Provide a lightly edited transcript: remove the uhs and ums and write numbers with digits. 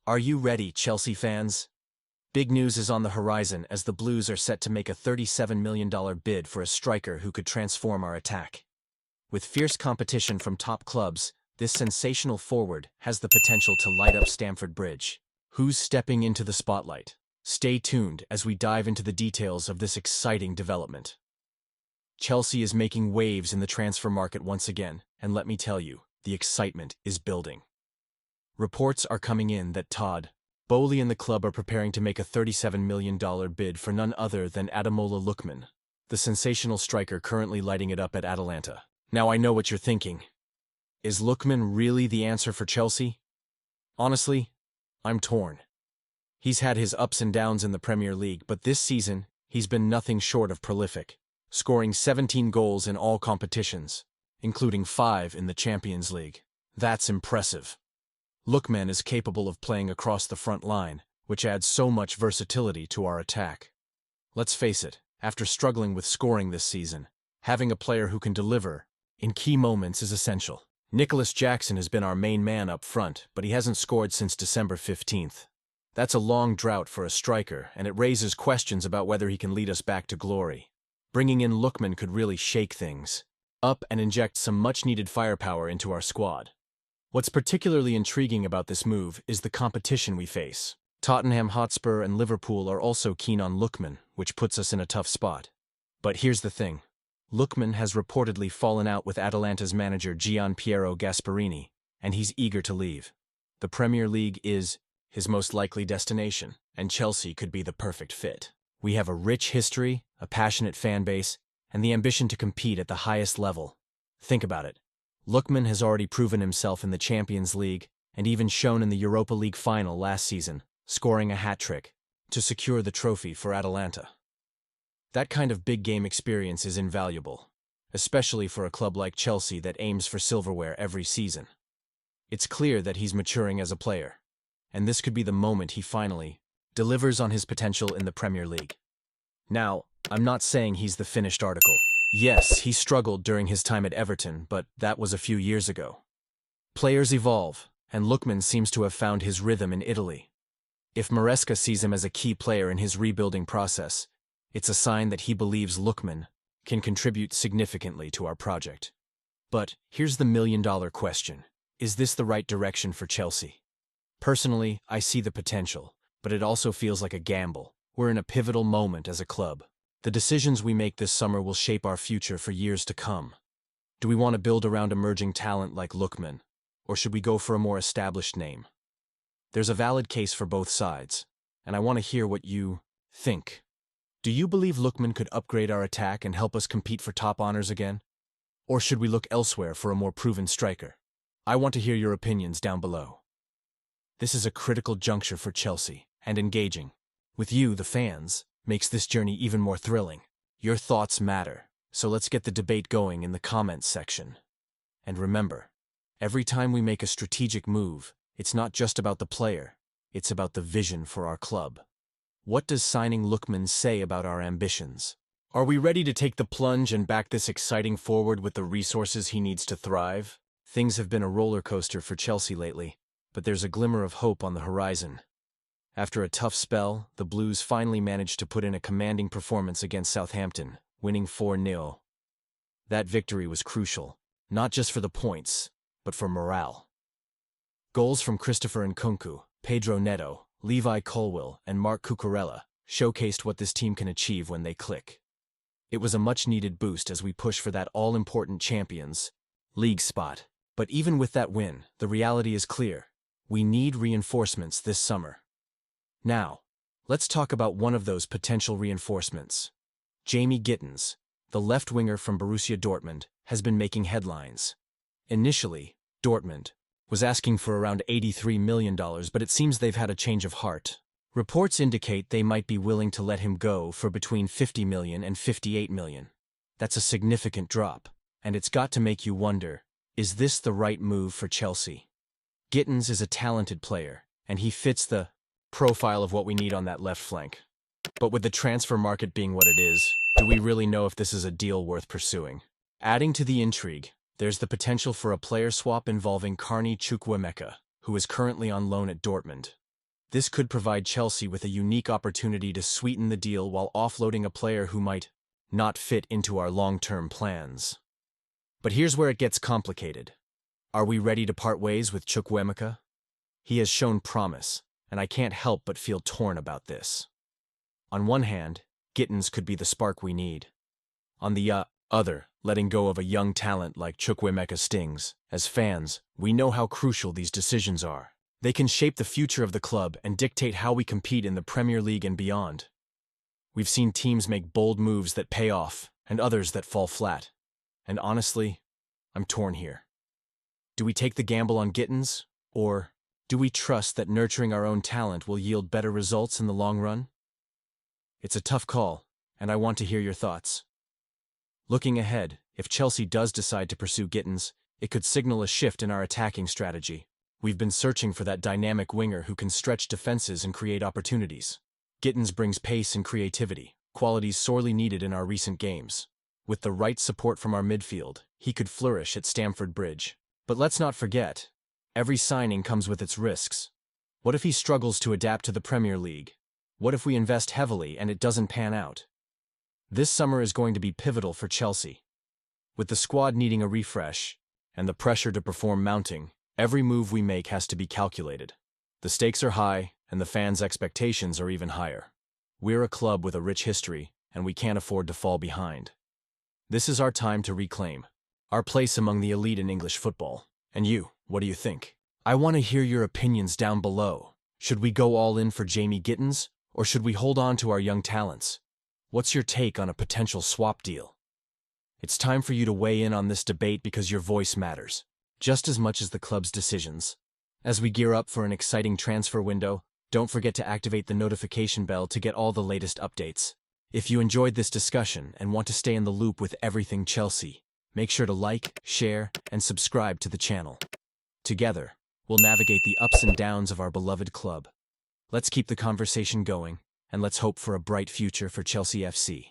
Are you ready, Chelsea fans? Big news is on the horizon as the Blues are set to make a $37 million bid for a striker who could transform our attack. With fierce competition from top clubs, this sensational forward has the potential to light up Stamford Bridge. Who's stepping into the spotlight? Stay tuned as we dive into the details of this exciting development. Chelsea is making waves in the transfer market once again, and let me tell you, the excitement is building. Reports are coming in that Todd Boehly and the club are preparing to make a $37 million bid for none other than Ademola Lookman, the sensational striker currently lighting it up at Atalanta. Now I know what you're thinking. Is Lookman really the answer for Chelsea? Honestly, I'm torn. He's had his ups and downs in the Premier League, but this season, he's been nothing short of prolific, scoring 17 goals in all competitions, including 5 in the Champions League. That's impressive. Lookman is capable of playing across the front line, which adds so much versatility to our attack. Let's face it, after struggling with scoring this season, having a player who can deliver in key moments is essential. Nicholas Jackson has been our main man up front, but he hasn't scored since December 15th. That's a long drought for a striker, and it raises questions about whether he can lead us back to glory. Bringing in Lookman could really shake things up and inject some much-needed firepower into our squad. What's particularly intriguing about this move is the competition we face. Tottenham Hotspur and Liverpool are also keen on Lookman, which puts us in a tough spot. But here's the thing. Lookman has reportedly fallen out with Atalanta's manager Gianpiero Gasperini, and he's eager to leave. The Premier League is his most likely destination, and Chelsea could be the perfect fit. We have a rich history, a passionate fan base, and the ambition to compete at the highest level. Think about it. Lookman has already proven himself in the Champions League and even shown in the Europa League final last season, scoring a hat-trick to secure the trophy for Atalanta. That kind of big-game experience is invaluable, especially for a club like Chelsea that aims for silverware every season. It's clear that he's maturing as a player, and this could be the moment he finally delivers on his potential in the Premier League. Now, I'm not saying he's the finished article. Yes, he struggled during his time at Everton, but that was a few years ago. Players evolve, and Lookman seems to have found his rhythm in Italy. If Maresca sees him as a key player in his rebuilding process, it's a sign that he believes Lookman can contribute significantly to our project. But here's the million-dollar question. Is this the right direction for Chelsea? Personally, I see the potential, but it also feels like a gamble. We're in a pivotal moment as a club. The decisions we make this summer will shape our future for years to come. Do we want to build around emerging talent like Lookman, or should we go for a more established name? There's a valid case for both sides, and I want to hear what you think. Do you believe Lookman could upgrade our attack and help us compete for top honors again? Or should we look elsewhere for a more proven striker? I want to hear your opinions down below. This is a critical juncture for Chelsea, and engaging with you, the fans, makes this journey even more thrilling. Your thoughts matter, so let's get the debate going in the comments section. And remember, every time we make a strategic move, it's not just about the player, it's about the vision for our club. What does signing Lookman say about our ambitions? Are we ready to take the plunge and back this exciting forward with the resources he needs to thrive? Things have been a roller coaster for Chelsea lately, but there's a glimmer of hope on the horizon. After a tough spell, the Blues finally managed to put in a commanding performance against Southampton, winning 4-0. That victory was crucial, not just for the points, but for morale. Goals from Christopher Nkunku, Pedro Neto, Levi Colwill, and Marc Cucurella showcased what this team can achieve when they click. It was a much-needed boost as we push for that all-important Champions League spot. But even with that win, the reality is clear. We need reinforcements this summer. Now, let's talk about one of those potential reinforcements. Jamie Gittens, the left winger from Borussia Dortmund, has been making headlines. Initially, Dortmund was asking for around $83 million, but it seems they've had a change of heart. Reports indicate they might be willing to let him go for between $50 million and $58 million. That's a significant drop, and it's got to make you wonder, is this the right move for Chelsea? Gittens is a talented player, and he fits the profile of what we need on that left flank. But with the transfer market being what it is, do we really know if this is a deal worth pursuing? Adding to the intrigue, there's the potential for a player swap involving Carney Chukwuemeka, who is currently on loan at Dortmund. This could provide Chelsea with a unique opportunity to sweeten the deal while offloading a player who might not fit into our long-term plans. But here's where it gets complicated. Are we ready to part ways with Chukwuemeka? He has shown promise, and I can't help but feel torn about this. On one hand, Gittens could be the spark we need. On the other, letting go of a young talent like Chukwuemeka stings. As fans, we know how crucial these decisions are. They can shape the future of the club and dictate how we compete in the Premier League and beyond. We've seen teams make bold moves that pay off, and others that fall flat. And honestly, I'm torn here. Do we take the gamble on Gittens, or do we trust that nurturing our own talent will yield better results in the long run? It's a tough call, and I want to hear your thoughts. Looking ahead, if Chelsea does decide to pursue Gittens, it could signal a shift in our attacking strategy. We've been searching for that dynamic winger who can stretch defenses and create opportunities. Gittens brings pace and creativity, qualities sorely needed in our recent games. With the right support from our midfield, he could flourish at Stamford Bridge. But let's not forget, every signing comes with its risks. What if he struggles to adapt to the Premier League? What if we invest heavily and it doesn't pan out? This summer is going to be pivotal for Chelsea. With the squad needing a refresh, and the pressure to perform mounting, every move we make has to be calculated. The stakes are high, and the fans' expectations are even higher. We're a club with a rich history, and we can't afford to fall behind. This is our time to reclaim our place among the elite in English football. And you, what do you think? I want to hear your opinions down below. Should we go all in for Jamie Gittens, or should we hold on to our young talents? What's your take on a potential swap deal? It's time for you to weigh in on this debate because your voice matters, just as much as the club's decisions. As we gear up for an exciting transfer window, don't forget to activate the notification bell to get all the latest updates. If you enjoyed this discussion and want to stay in the loop with everything Chelsea, make sure to like, share, and subscribe to the channel. Together, we'll navigate the ups and downs of our beloved club. Let's keep the conversation going, and let's hope for a bright future for Chelsea FC.